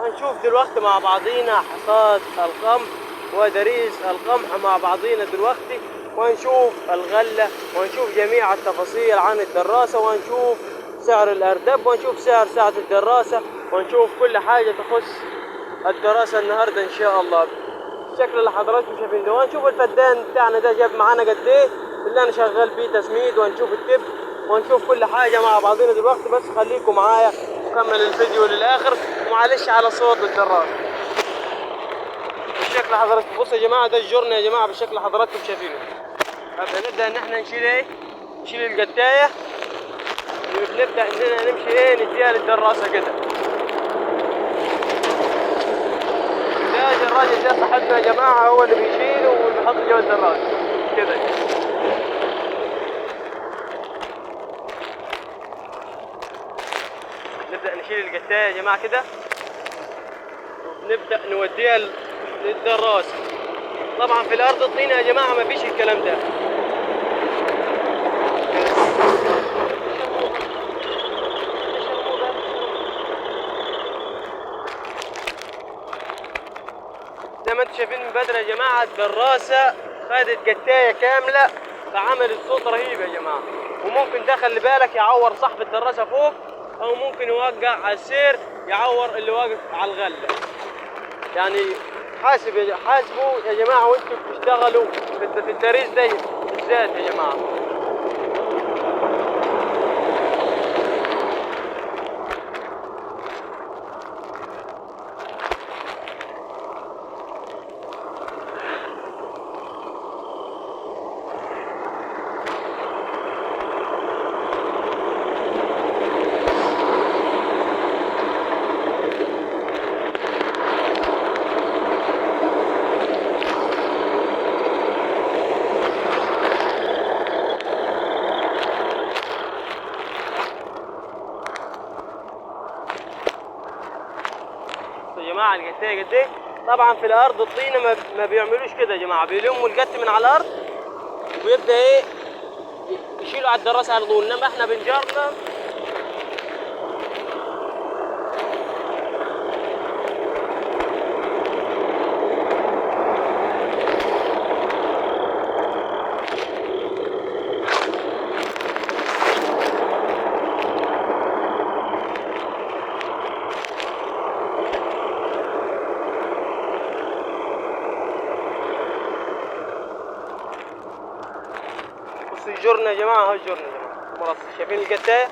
هنشوف دلوقتي مع بعضينا حصاد القمح ودريس القمح مع بعضينا دلوقتي، وهنشوف الغلة وهنشوف جميع التفاصيل عن الدراسة، وهنشوف سعر الأردب، وهنشوف ساعة الدراسة، وهنشوف كل حاجة تخص الدراسة النهاردة إن شاء الله. الشكل اللي حضراتكم شايفين ده، وهنشوف الفدان بتاعنا ده جاب معانا قد إيه اللي أنا شغال بيه تسميد، وهنشوف التب، وهنشوف كل حاجة مع بعضنا دلوقتي. بس خليكم معايا وكمل الفيديو للآخر، ومعلش على صوت الدراس. بالشكل حضراتكم بصوا يا جماعة، ده الجرن يا جماعة بالشكل حضراتكم شايفينه. هنبدأ إن إحنا نشيل إيه؟ نشيل القتاية، ونبدأ إننا نمشي إيه نديها للدراسة كده. ده الراجل ده صاحبنا يا جماعة، هو اللي بيشيله وبيحط جوا الدراسة كده. نبدأ نشيل القتاية يا جماعة كده، ونبدأ نوديها للدراسة. طبعا في الأرض الطينة يا جماعة ما فيش الكلام ده. زي ما انتم شايفين من بدري يا جماعة، الدراسة خدت قتاية كاملة فعملت صوت رهيب يا جماعة، وممكن ده خلي بالك يعور صاحب الدراسة فوق، أو ممكن يوقع على السير يعور اللي واقف على الغلة. يعني حاسبوا يا جماعة وانتم بتشتغلوا في الدريس ده بالذات يا جماعة. يا جماعة القتاية قد ايه؟ طبعا في الارض الطينة ما بيعملوش كده يا جماعة، بيلموا القت من على الارض ويبدأ ايه يشيلوا على الدراسة على طول، انما احنا بنجرنا. بصوا الجرن يا جماعة، اهو الجرن يا جماعة خلاص. شايفين القتاية؟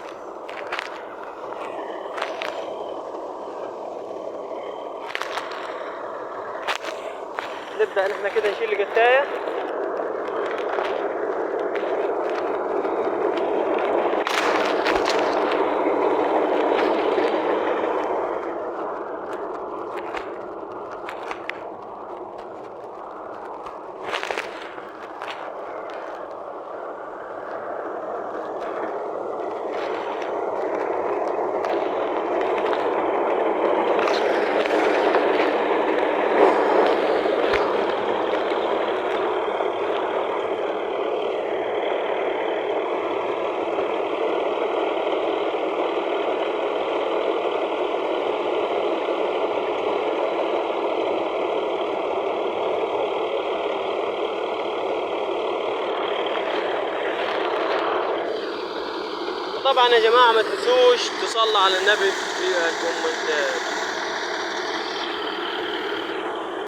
نبدأ نحن كده نشيل القتاية. طبعا يا جماعة ما تنسوش تصلوا على النبي في الكومنتات.